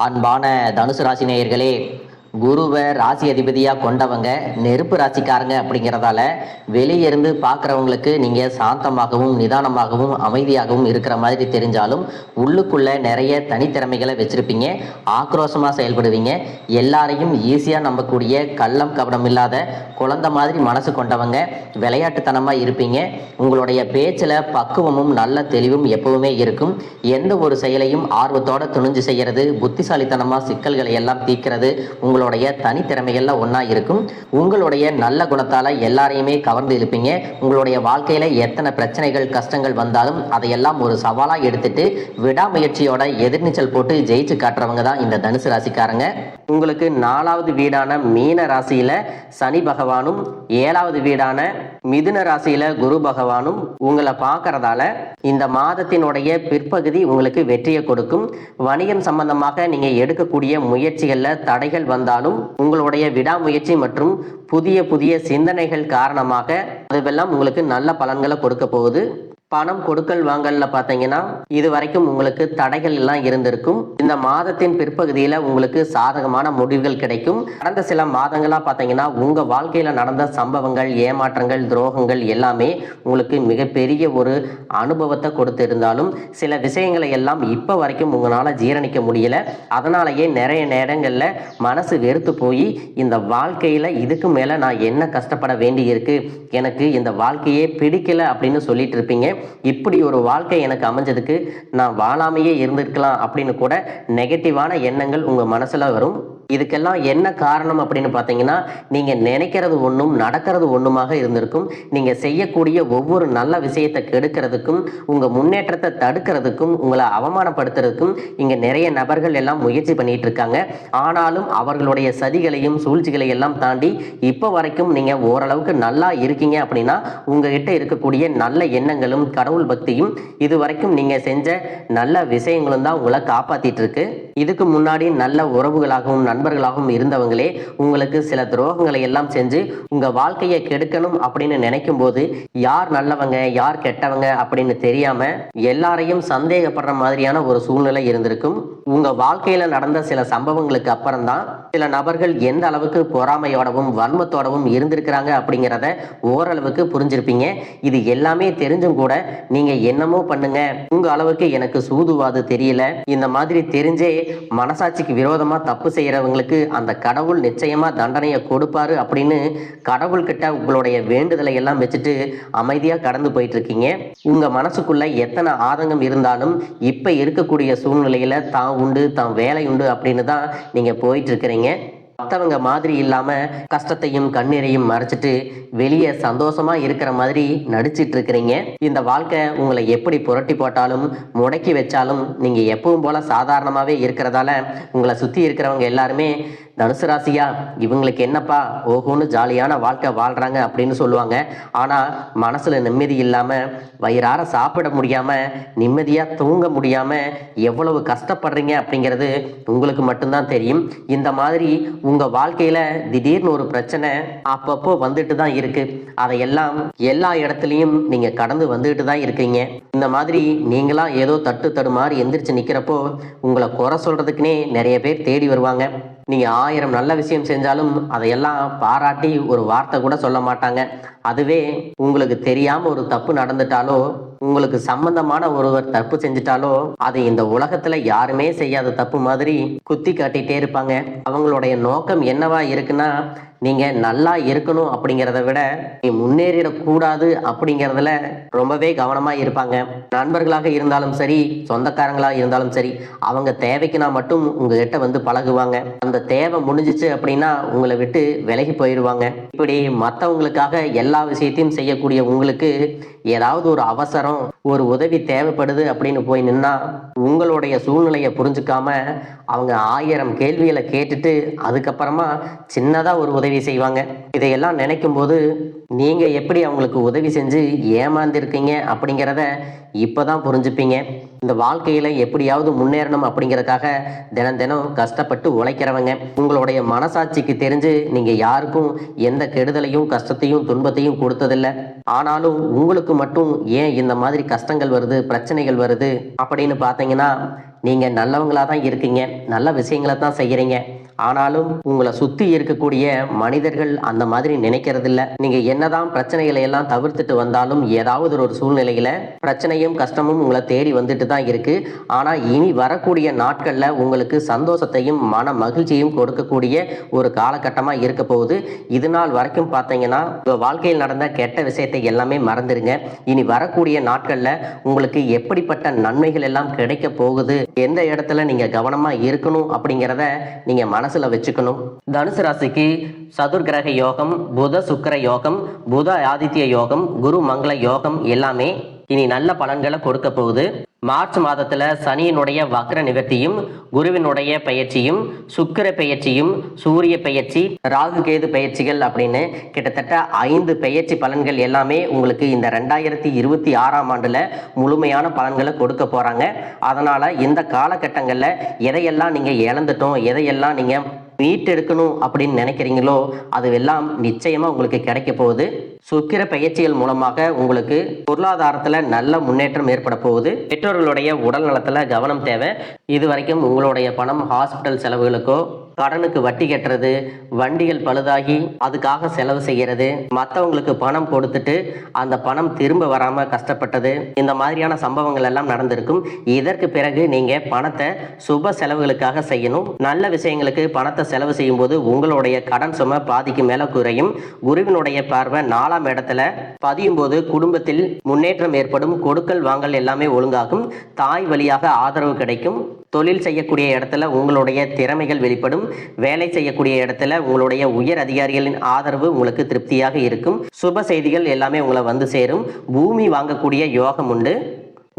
அன்பான தனுசு ராசி நேயர்களே, குருவை ராசி அதிபதியா கொண்டவங்க நெருப்பு ராசிக்காரங்க அப்படிங்கிறதால வெளியிருந்து பார்க்குறவங்களுக்கு நீங்க சாந்தமாகவும் நிதானமாகவும் அமைதியாகவும் இருக்கிற மாதிரி தெரிஞ்சாலும் உள்ளுக்குள்ள நிறைய தனித்திறமைகளை வச்சிருப்பீங்க. ஆக்ரோஷமா செயல்படுவீங்க. எல்லாரையும் ஈஸியா நம்பக்கூடிய கள்ளம் கபடம் இல்லாத குழந்தை மாதிரி மனசு கொண்டவங்க. விளையாட்டுத்தனமா இருப்பீங்க. உங்களுடைய பேச்சில் பக்குவமும் நல்ல தெளிவும் எப்பவுமே இருக்கும். எந்த ஒரு செயலையும் ஆர்வத்தோட துணிஞ்சு செய்யறது, புத்திசாலித்தனமா சிக்கல்களை எல்லாம் தீர்க்கிறது உங்களுடைய தனித்திறமைகள்ல ஒன்றா இருக்கும். உங்களுடைய நல்ல குணத்தால் எல்லாரையுமே கவர்ந்து இருப்பீங்க. உங்களுடைய வாழ்க்கையில் எத்தனை பிரச்சனைகள் கஷ்டங்கள் வந்தாலும் அதையெல்லாம் ஒரு சவாலாக எடுத்துட்டு விடாமுயற்சியோட எதிர்நீச்சல் போட்டு ஜெயிச்சு காட்டுறவங்க தான் இந்த தனுசு ராசிக்காரங்க. உங்களுக்கு 4வது வீடான மீன ராசியில சனி பகவானும் 7வது வீடான மிதுன ராசியில குரு பகவானும் உங்களை பார்க்கறதால இந்த மாதத்தினுடைய பிற்பகுதி உங்களுக்கு வெற்றியை கொடுக்கும். வணிகம் சம்பந்தமாக நீங்க எடுக்கக்கூடிய முயற்சிகள்ல தடைகள் வந்தாலும் உங்களுடைய விடாமுயற்சி மற்றும் புதிய புதிய சிந்தனைகள் காரணமாக அதுவெல்லாம் உங்களுக்கு நல்ல பலன்களை கொடுக்க போகுது. பணம் கொடுக்கல் வாங்கல்ல பார்த்தீங்கன்னா இது வரைக்கும் உங்களுக்கு தடைகள் எல்லாம் இருந்திருக்கும். இந்த மாதத்தின் பிற்பகுதியில் உங்களுக்கு சாதகமான முடிவுகள் கிடைக்கும். கடந்த சில மாதங்களாக பார்த்தீங்கன்னா உங்க வாழ்க்கையில நடந்த சம்பவங்கள், ஏமாற்றங்கள், துரோகங்கள் எல்லாமே உங்களுக்கு மிகப்பெரிய ஒரு அனுபவத்தை கொடுத்திருந்தாலும் சில விஷயங்களை எல்லாம் இப்போ வரைக்கும் உங்களால் ஜீரணிக்க முடியல. அதனாலேயே நிறைய நேரங்களில் மனசு வெறுத்து போய் இந்த வாழ்க்கையில இதுக்கு மேல நான் என்ன கஷ்டப்பட வேண்டி இருக்கு, எனக்கு இந்த வாழ்க்கையே பிடிக்கல அப்படின்னு சொல்லிட்டு இருப்பீங்க. இப்படி ஒரு வாழ்க்கை எனக்கு அமைஞ்சதுக்கு நான் வாழாமையே இருந்திருக்கலாம் அப்படின்னு கூட நெகட்டிவான எண்ணங்கள் உங்க மனசுல வரும். இதுக்கெல்லாம் என்ன காரணம் அப்படின்னு பார்த்தீங்கன்னா நீங்க நினைக்கிறது ஒன்றும் நடக்கிறது ஒன்றுமாக இருந்திருக்கும். நீங்க செய்யக்கூடிய ஒவ்வொரு நல்ல விஷயத்தை கெடுக்கிறதுக்கும் உங்க முன்னேற்றத்தை தடுக்கிறதுக்கும் உங்களை அவமானப்படுத்துறதுக்கும் இங்க நிறைய நபர்கள் எல்லாம் முயற்சி பண்ணிட்டு இருக்காங்க. ஆனாலும் அவர்களுடைய சதிகளையும் சூழ்ச்சிகளை எல்லாம் தாண்டி இப்போ வரைக்கும் நீங்க ஓரளவுக்கு நல்லா இருக்கீங்க அப்படின்னா உங்ககிட்ட இருக்கக்கூடிய நல்ல எண்ணங்களும் கடவுள் பக்தியும் இது வரைக்கும் நீங்க செஞ்ச நல்ல விஷயங்களும் தான் உங்களை காப்பாத்திட்டு இருக்கு. இதுக்கு முன்னாடி நல்ல உறவுகளாகவும் நண்பர்களாகவும் இருந்தவங்களே உங்களுக்கு சில துரோகங்களை எல்லாம் செஞ்சு உங்க வாழ்க்கையை கெடுக்கணும் அப்படின்னு நினைக்கும் போது யார் நல்லவங்க யார் கெட்டவங்க அப்படின்னு தெரியாம எல்லாரையும் சந்தேகப்படுற மாதிரியான ஒரு சூழ்நிலை இருந்திருக்கும். உங்க வாழ்க்கையில நடந்த சில சம்பவங்களுக்கு அப்புறம் தான் சில நபர்கள் எந்த அளவுக்கு பொறாமையோடவும் வன்மத்தோடவும் இருந்திருக்கிறாங்க அப்படிங்கிறத ஓரளவுக்கு புரிஞ்சிருப்பீங்க. இது எல்லாமே தெரிஞ்சும் கூட நீங்க என்னமோ பண்ணுங்க, உங்க அளவுக்கு எனக்கு சூதுவாது தெரியல, இந்த மாதிரி தெரிஞ்சே மனசாட்சிக்கு விரோதமா தப்பு செய்யறவங்களுக்கு அந்த கடவுள் நிச்சயமா தண்டனையை கொடுப்பாரு அப்படின்னு கடவுள்கிட்ட உங்களுடைய வேண்டுதலை எல்லாம் வச்சுட்டு அமைதியா கடந்து போயிட்டு இருக்கீங்க. உங்க மனசுக்குள்ள எத்தனை ஆதங்கம் இருந்தாலும் இப்ப இருக்கக்கூடிய சூழ்நிலையில தான் உண்டு தான் வேலை உண்டு அப்படின்னு தான் நீங்க போயிட்டு இருக்கிறீங்க. மற்றவங்க மாதிரி இல்லாம கஷ்டத்தையும் கண்ணீரையும் மறைச்சிட்டு வெளியே சந்தோஷமா இருக்கிற மாதிரி நடிச்சிட்டு இருக்கிறீங்க. இந்த வாழ்க்கை உங்களை எப்படி புரட்டி போட்டாலும் முடக்கி வச்சாலும் நீங்க எப்பவும் போல சாதாரணமாவே இருக்கிறதால உங்களை சுத்தி இருக்கிறவங்க எல்லாருமே தனுசு ராசியா இவங்களுக்கு என்னப்பா ஓஹோன்னு ஜாலியான வாழ்க்கை வாழ்றாங்க அப்படின்னு சொல்லுவாங்க. ஆனா மனசுல நிம்மதி இல்லாம வயிறார சாப்பிட முடியாம நிம்மதியா தூங்க முடியாம எவ்வளவு கஷ்டப்படுறீங்க அப்படிங்கிறது உங்களுக்கு மட்டும்தான் தெரியும். இந்த மாதிரி உங்க வாழ்க்கையில திடீர்னு ஒரு பிரச்சனை அப்பப்போ வந்துட்டு தான் இருக்கு. அதையெல்லாம் எல்லா இடத்துலையும் நீங்க கடந்து வந்துட்டு தான் இருக்கீங்க. இந்த மாதிரி நீங்களா ஏதோ தட்டு தடுமாறி எந்திரிச்சு நிக்கிறப்போ உங்களை குறை சொல்றதுக்குன்னே நிறைய பேர் தேடி வருவாங்க. நீங்க 1000 நல்ல விஷயம் செஞ்சாலும் அதையெல்லாம் பாராட்டி ஒரு வார்த்தை கூட சொல்ல மாட்டாங்க. அதுவே உங்களுக்கு தெரியாம ஒரு தப்பு நடந்துட்டாலோ உங்களுக்கு சம்பந்தமான ஒருவர் தப்பு செஞ்சிட்டாலோ அது இந்த உலகத்துல யாருமே செய்யாத தப்பு மாதிரி குத்தி காட்டிட்டே இருப்பாங்க. அவங்களுடைய நோக்கம் என்னவா இருக்குன்னா நீங்க நல்லா இருக்கணும் அப்படிங்கிறத விட நீ முன்னேறிடக்கூடாது அப்படிங்கிறதுல ரொம்பவே கவனமா இருப்பாங்க. நண்பர்களாக இருந்தாலும் சரி, சொந்தக்காரங்களாக இருந்தாலும் சரி, அவங்க தேவைக்குனா மட்டும் உங்ககிட்ட வந்து பழகுவாங்க. அந்த தேவை முடிஞ்சிச்சு அப்படின்னா உங்களை விட்டு விலகி போயிடுவாங்க. இப்படி மற்றவங்களுக்காக எல்லா விஷயத்தையும் செய்யக்கூடிய உங்களுக்கு ஏதாவது ஒரு அவசரம் ஒரு உதவி தேவைப்படுது அப்படின்னு போய் நின்னா உங்களுடைய சூழ்நிலையை புரிஞ்சுக்காம அவங்க 1000 கேள்விகளை கேட்டுட்டு அதுக்கப்புறமா சின்னதா ஒரு உதவி செய்வாங்க. இதையெல்லாம் நினைக்கும் போது நீங்க எப்படி அவங்களுக்கு உதவி செஞ்சு ஏமாந்திருக்கீங்க அப்படிங்கிறத இப்பதான் புரிஞ்சுப்பீங்க. இந்த வாழ்க்கையில எப்படியாவது முன்னேறணும் அப்படிங்கறதுக்காக தினம் தினம் கஷ்டப்பட்டு உழைக்கிறவங்க. உங்களுடைய மனசாட்சிக்கு தெரிஞ்சு நீங்க யாருக்கும் எந்த கெடுதலையும் கஷ்டத்தையும் துன்பத்தையும் கொடுத்ததில்ல. ஆனாலும் உங்களுக்கு மட்டும் ஏன் இந்த மாதிரி கஷ்டங்கள் வருது, பிரச்சனைகள் வருது அப்படின்னு பார்த்தீங்கன்னா, நீங்க நல்லவங்களா தான் இருக்கீங்க, நல்ல விஷயங்களை தான் செய்யறீங்க. ஆனாலும் உங்களை சுத்தி இருக்கக்கூடிய மனிதர்கள் அந்த மாதிரி நினைக்கிறதில்ல. நீங்க என்னதான் பிரச்சனைகளை எல்லாம் தவிர்த்துட்டு வந்தாலும் ஏதாவது ஒரு சூழ்நிலையில பிரச்சனையும் கஷ்டமும் உங்களை தேடி வந்துட்டு தான் இருக்கு. ஆனா இனி வரக்கூடிய நாட்கள்ல உங்களுக்கு சந்தோஷத்தையும் மன மகிழ்ச்சியும் கொடுக்கக்கூடிய ஒரு காலகட்டமா இருக்க போகுது. இது நாள் வரைக்கும் பார்த்தீங்கன்னா வாழ்க்கையில் நடந்த கெட்ட விஷயத்தை எல்லாமே மறந்துருங்க. இனி வரக்கூடிய நாட்கள்ல உங்களுக்கு எப்படிப்பட்ட நன்மைகள் எல்லாம் கிடைக்க போகுது, எந்த இடத்துல நீங்க கவனமா இருக்கணும் அப்படிங்கிறத நீங்க மனசுல வச்சுக்கணும். தனுசு ராசிக்கு சதுர்கிரக யோகம், புத சுக்கிர யோகம், புத ஆதித்ய யோகம், குரு மங்கள யோகம் எல்லாமே இனி நல்ல பலன்களை கொடுக்க போகுது. மார்ச் மாதத்துல சனியினுடைய வக்ர நிவர்த்தியும், குருவினுடைய பெயர்ச்சியும், சுக்கிர பெயர்ச்சியும், சூரிய பெயர்ச்சி, ராகு கேது பெயர்ச்சிகள் அப்படின்னு கிட்டத்தட்ட 5 பெயர்ச்சி பலன்கள் எல்லாமே உங்களுக்கு இந்த 2026ஆம் ஆண்டுல முழுமையான பலன்களை கொடுக்க போறாங்க. அதனால இந்த காலகட்டங்கள்ல எதையெல்லாம் நீங்க இழந்துட்டோம், எதையெல்லாம் நீங்க மீட்டெடுக்கணும் அப்படின்னு நினைக்கிறீங்களோ அதுவெல்லாம் நிச்சயமா உங்களுக்கு கிடைக்க போகுது. சுக்கிர பயிற்சிகள் மூலமாக உங்களுக்கு பொருளாதாரத்துல நல்ல முன்னேற்றம் ஏற்பட போகுது. பெற்றோர்களுடைய உடல் நலத்துல கவனம் தேவை. இது வரைக்கும் உங்களுடைய பணம் ஹாஸ்பிட்டல் செலவுகளுக்கோ, கடனுக்கு வட்டி கட்டுறது, வண்டிகள் பழுதாகி அதுக்காக செலவு செய்கிறது, மற்றவங்களுக்கு பணம் கொடுத்துட்டு அந்த பணம் திரும்ப வராம கஷ்டப்பட்டது, இந்த மாதிரியான சம்பவங்கள் எல்லாம் நடந்திருக்கும். இதற்கு பிறகு நீங்க பணத்தை சுப செலவுகளுக்காக செய்யணும். நல்ல விஷயங்களுக்கு பணத்தை செலவு செய்யும் போது உங்களுடைய கடன் சுமை பாதிக்கு மேல குறையும். குருவினுடைய பார்வை 4ஆம் இடத்துல பதியும் போது குடும்பத்தில் முன்னேற்றம் ஏற்படும். கொடுக்கல் வாங்கல் எல்லாமே ஒழுங்காகும். தாய் வழியாக ஆதரவு கிடைக்கும். தொழில் செய்யக்கூடிய இடத்துல உங்களுடைய திறமைகள் வெளிப்படும். வேலை செய்யக்கூடிய இடத்துல உங்களுடைய உயர் அதிகாரிகளின் ஆதரவு உங்களுக்கு திருப்தியாக இருக்கும். சுப செய்திகள் எல்லாமே உங்களை வந்து சேரும். பூமி வாங்கக்கூடிய யோகம் உண்டு.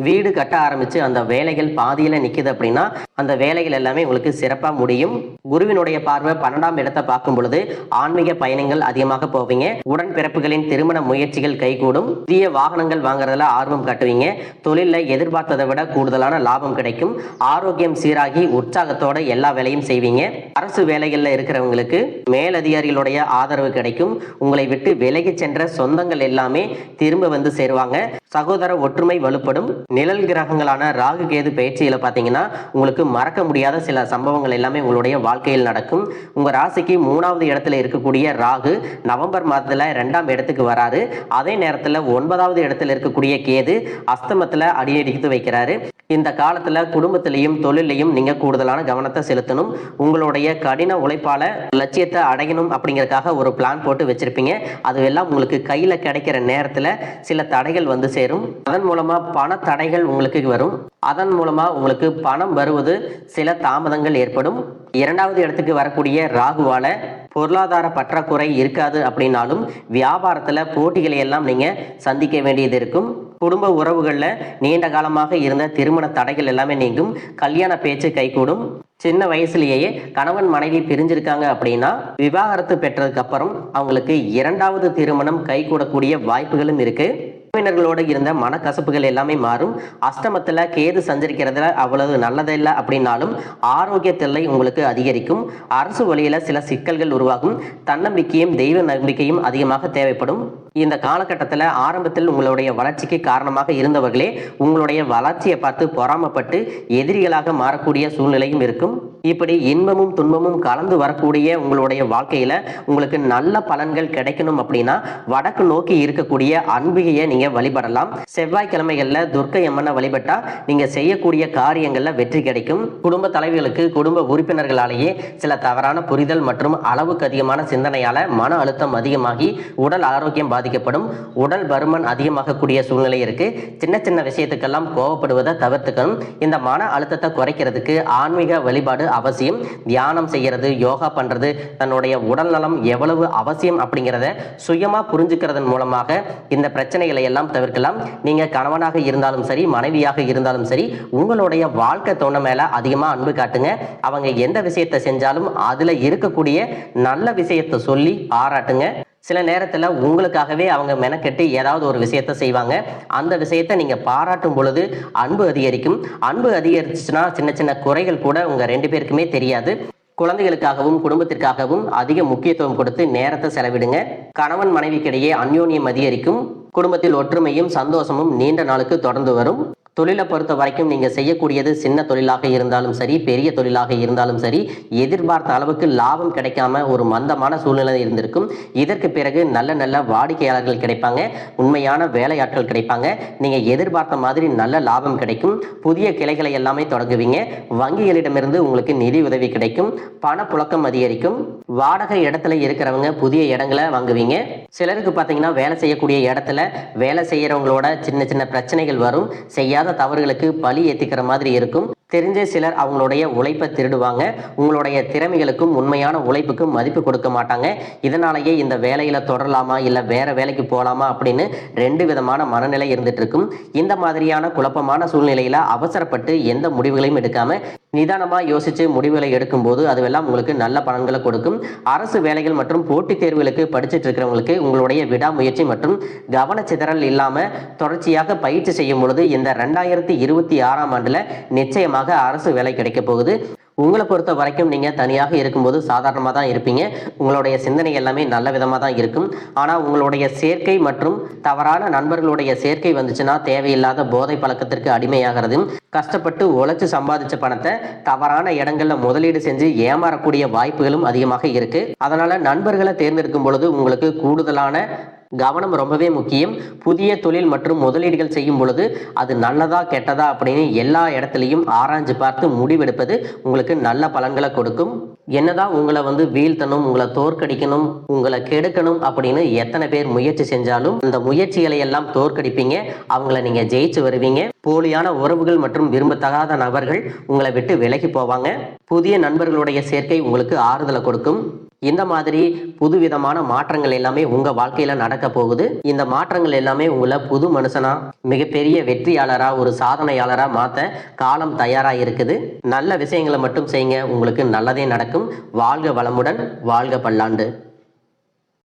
வீடு கட்ட ஆரம்பிச்சு அந்த வேலைகள் பாதியில நிக்குது அப்படின்னா அந்த வேலைகள் எல்லாமே உங்களுக்கு சிறப்பா முடியும். குருவினுடைய பார்வை 12ஆம் இடத்தை பார்க்கும் பொழுது ஆன்மீக பயணங்கள் அதிகமாக போவீங்க. உடன்பிறப்புகளின் திருமண முயற்சிகள் கைகூடும். புதிய வாகனங்கள் வாங்குறதுல ஆர்வம் காட்டுவீங்க. தொழில எதிர்பார்த்ததை விட கூடுதலான லாபம் கிடைக்கும். ஆரோக்கியம் சீராகி உற்சாகத்தோட எல்லா வேலையும் செய்வீங்க. அரசு வேலைகள்ல இருக்கிறவங்களுக்கு மேலதிகாரிகளுடைய ஆதரவு கிடைக்கும். உங்களை விட்டு விலகி சென்ற சொந்தங்கள் எல்லாமே திரும்ப வந்து சேருவாங்க. சகோதர ஒற்றுமை வலுப்படும். நிழல் கிரகங்களான ராகு கேது பயிற்சியில பாத்தீங்கன்னா உங்களுக்கு மறக்க முடியாத சில சம்பவங்கள் எல்லாமே உங்களுடைய வாழ்க்கையில் நடக்கும். உங்க ராசிக்கு 3ஆவது இடத்துல இருக்கக்கூடிய ராகு நவம்பர் மாதத்துல 2ஆம் இடத்துக்கு வராரு. அதே நேரத்துல 9ஆவது இடத்துல இருக்கக்கூடிய கேது அஸ்தமத்துல அடியெடுத்து வைக்கிறாரு. இந்த காலத்துல குடும்பத்திலையும் தொழிலையும் நீங்க கூடுதலான கவனத்தை செலுத்தணும். உங்களுடைய கடின உழைப்பால லட்சியத்தை அடையணும் அப்படிங்கறதுக்காக ஒரு பிளான் போட்டு வச்சிருப்பீங்க. அதுவெல்லாம் உங்களுக்கு கையில கிடைக்கிற நேரத்துல சில தடைகள் வந்து சேரும். அதன் மூலமா பண தடைகள் உங்களுக்கு வரும். அதன் மூலமா உங்களுக்கு பணம் வருவது சில தாமதங்கள் ஏற்படும். 2ஆவது இடத்துக்கு வரக்கூடிய ராகுவால பொருளாதார பற்றாக்குறை இருக்காது அப்படின்னாலும் வியாபாரத்துல போட்டிகளை எல்லாம் நீங்க சந்திக்க வேண்டியது இருக்கும். குடும்ப உறவுகள்ல நீண்ட காலமாக இருந்த திருமண தடைகள் எல்லாமே நீங்கும். கல்யாண பேச்சு கைகூடும். சின்ன வயசுலேயே கணவன் மனைவி பிரிஞ்சிருக்காங்க அப்படின்னா விவாகரத்து பெற்றதுக்கு அப்புறம் அவங்களுக்கு 2ஆவது திருமணம் கைகூடக்கூடிய வாய்ப்புகளும் இருக்கு. உறவினர்களோடு இருந்த மனக்கசப்புகள் எல்லாமே மாறும். அஷ்டமத்துல கேது சஞ்சரிக்கிறதுல அவ்வளவு நல்லதில்லை அப்படின்னாலும் ஆரோக்கிய தொல்லை உங்களுக்கு அதிகரிக்கும். அரசு வழியில சில சிக்கல்கள் உருவாகும். தன்னம்பிக்கையும் தெய்வ நம்பிக்கையும் அதிகமாக தேவைப்படும். இந்த காலகட்டத்தில் ஆரம்பத்தில் உங்களுடைய வளர்ச்சிக்கு காரணமாக இருந்தவர்களே உங்களுடைய வளர்ச்சியை பார்த்து பொறாமப்பட்டு எதிரிகளாக மாறக்கூடிய சூழ்நிலையும் இருக்கும். இப்படி இன்பமும் துன்பமும் கலந்து வரக்கூடிய உங்களுடைய வாழ்க்கையில உங்களுக்கு நல்ல பலன்கள் கிடைக்கணும் அப்படின்னா வடக்கு நோக்கி இருக்கக்கூடிய அன்பிகையை நீங்க வழிபடலாம். செவ்வாய்க்கிழமைகள்ல துர்க்கை அம்மனை வழிபட்டா நீங்க செய்யக்கூடிய காரியங்கள்ல வெற்றி கிடைக்கும். குடும்ப தலைவர்களுக்கு குடும்ப உறுப்பினர்களாலேயே சில தவறான புரிதல் மற்றும் அளவுக்கு அதிகமான சிந்தனையால மன அழுத்தம் அதிகமாகி உடல் ஆரோக்கியம் பாதிக்கப்படும். உடல் பருமன் அதிகமாகக்கூடிய சூழ்நிலை இருக்கு. சின்ன சின்ன விஷயத்துக்கெல்லாம் கோவப்படுவதை தவிர்த்துக்கணும். இந்த மன அழுத்தத்தை குறைக்கிறதுக்கு ஆன்மீக வழிபாடு அவசியம். தியானம் செய்யறது, யோகா பண்றது, தன்னுடைய உடல் நலம் எவ்வளவு அவசியம் அப்படிங்கிறத சுயமா புரிஞ்சுக்கிறதன் மூலமாக இந்த பிரச்சனைகளை எல்லாம் தவிர்க்கலாம். நீங்க கணவனாக இருந்தாலும் சரி, மனைவியாக இருந்தாலும் சரி, உங்களுடைய வாழ்க்கை துணை மேல அதிகமா அன்பு காட்டுங்க. அவங்க எந்த விஷயத்தை செஞ்சாலும் அதுல இருக்கக்கூடிய நல்ல விஷயத்தை சொல்லி பாராட்டுங்க. சில நேரத்தில் உங்களுக்காகவே அவங்க மெனக்கெட்டு ஏதாவது ஒரு விஷயத்த செய்வாங்க. அந்த விஷயத்தை நீங்கள் பாராட்டும் பொழுது அன்பு அதிகரிக்கும். அன்பு அதிகரிச்சுன்னா சின்ன சின்ன குறைகள் கூட உங்கள் 2 பேருக்குமே தெரியாது. குழந்தைகளுக்காகவும் குடும்பத்திற்காகவும் அதிக முக்கியத்துவம் கொடுத்து நேரத்தை செலவிடுங்க. கணவன் மனைவிக்கிடையே அந்யோன்யம் அதிகரிக்கும். குடும்பத்தில் ஒற்றுமையும் சந்தோஷமும் நீண்ட நாளுக்கு தொடர்ந்து வரும். தொழிலை பொறுத்த வரைக்கும் நீங்கள் செய்யக்கூடியது சின்ன தொழிலாக இருந்தாலும் சரி, பெரிய தொழிலாக இருந்தாலும் சரி, எதிர்பார்த்த அளவுக்கு லாபம் கிடைக்காம ஒரு மந்தமான சூழ்நிலை இருந்திருக்கும். இதற்கு பிறகு நல்ல நல்ல வாடிக்கையாளர்கள் கிடைப்பாங்க, உண்மையான வேலையாட்கள் கிடைப்பாங்க. நீங்கள் எதிர்பார்த்த மாதிரி நல்ல லாபம் கிடைக்கும். புதிய கிளைகளை எல்லாமே தொடங்குவீங்க. வங்கிகளிடமிருந்து உங்களுக்கு நிதி உதவி கிடைக்கும். பணப்புழக்கம் அதிகரிக்கும். வாடகை இடத்துல இருக்கிறவங்க புதிய இடங்களை வாங்குவீங்க. சிலருக்கு பார்த்தீங்கன்னா வேலை செய்யக்கூடிய இடத்துல வேலை செய்யறவங்களோட சின்ன சின்ன பிரச்சனைகள் வரும். செய்யாத தவறுகளுக்கு பழி ஏத்திக்கிற மாதிரி இருக்கும். தெரிஞ்ச சிலர் அவங்களுடைய உழைப்பை திருடுவாங்க. உங்களுடைய திறமைகளுக்கும் உண்மையான உழைப்புக்கும் மதிப்பு கொடுக்க மாட்டாங்க. இதனாலேயே இந்த வேலையில தொடரலாமா இல்லை வேற வேலைக்கு போகலாமா அப்படின்னு 2 விதமான மனநிலை இருந்துட்டு இருக்கும். இந்த மாதிரியான குழப்பமான சூழ்நிலையில அவசரப்பட்டு எந்த முடிவுகளையும் எடுக்காம நிதானமா யோசிச்சு முடிவுகளை எடுக்கும் போது அதுவெல்லாம் உங்களுக்கு நல்ல பலன்களை கொடுக்கும். அரசு வேலைகள் மற்றும் போட்டித் தேர்வுகளுக்கு படிச்சுட்டு இருக்கிறவங்களுக்கு உங்களுடைய விடாமுயற்சி மற்றும் கவனச்சிதறல் இல்லாம தொடர்ச்சியாக பயிற்சி செய்யும் பொழுது இந்த 2026ஆம் ஆண்டுல நிச்சயமாக அரசு வேலை கிடைக்க போகுது. உங்களை பொறுத்த வரைக்கும் நீங்கள் தனியாக இருக்கும்போது சாதாரணமாக தான் இருப்பீங்க. உங்களுடைய சிந்தனை எல்லாமே நல்ல விதமாக தான் இருக்கும். ஆனால் உங்களுடைய சேர்க்கை மற்றும் தவறான நண்பர்களுடைய சேர்க்கை வந்துச்சுன்னா தேவையில்லாத போதை பழக்கத்திற்கு அடிமையாகிறதும், கஷ்டப்பட்டு உழைச்சு சம்பாதிச்ச பணத்தை தவறான இடங்களில் முதலீடு செஞ்சு ஏமாறக்கூடிய வாய்ப்புகளும் அதிகமாக இருக்கு. அதனால நண்பர்களை தேர்ந்தெடுக்கும் பொழுது உங்களுக்கு கூடுதலான கவனம் ரொம்பவே முக்கியம். புதிய தொழில் மற்றும் முதலீடுகள் செய்யும் பொழுது அது நல்லதா கெட்டதா அப்படின்னு எல்லா இடத்துலையும் ஆராய்ஞ்சு பார்த்து முடிவெடுப்பது உங்களுக்கு நல்ல பலன்களை கொடுக்கும். என்னதான் உங்களை வீழ்த்தணும், உங்களை தோற்கடிக்கணும், உங்களை கெடுக்கணும் அப்படின்னு எத்தனை பேர் முயற்சி செஞ்சாலும் அந்த முயற்சிகளை எல்லாம் தோற்கடிப்பீங்க. அவங்கள நீங்க ஜெயிச்சு வருவீங்க. போலியான உறவுகள் மற்றும் விரும்பத்தகாத நபர்கள் உங்களை விட்டு விலகி போவாங்க. புதிய நண்பர்களுடைய சேர்க்கை உங்களுக்கு ஆறுதலை கொடுக்கும். இந்த மாதிரி புதுவிதமான மாற்றங்கள் எல்லாமே உங்க வாழ்க்கையில நடக்க போகுது. இந்த மாற்றங்கள் எல்லாமே உங்களை புது மனுஷனா, மிகப்பெரிய வெற்றியாளரா, ஒரு சாதனையாளரா மாத்த காலம் தயாரா இருக்குது. நல்ல விஷயங்களை மட்டும் செய்யுங்க, உங்களுக்கு நல்லதே நடக்கும். வாழ்க வளமுடன், வாழ்க பல்லாண்டு.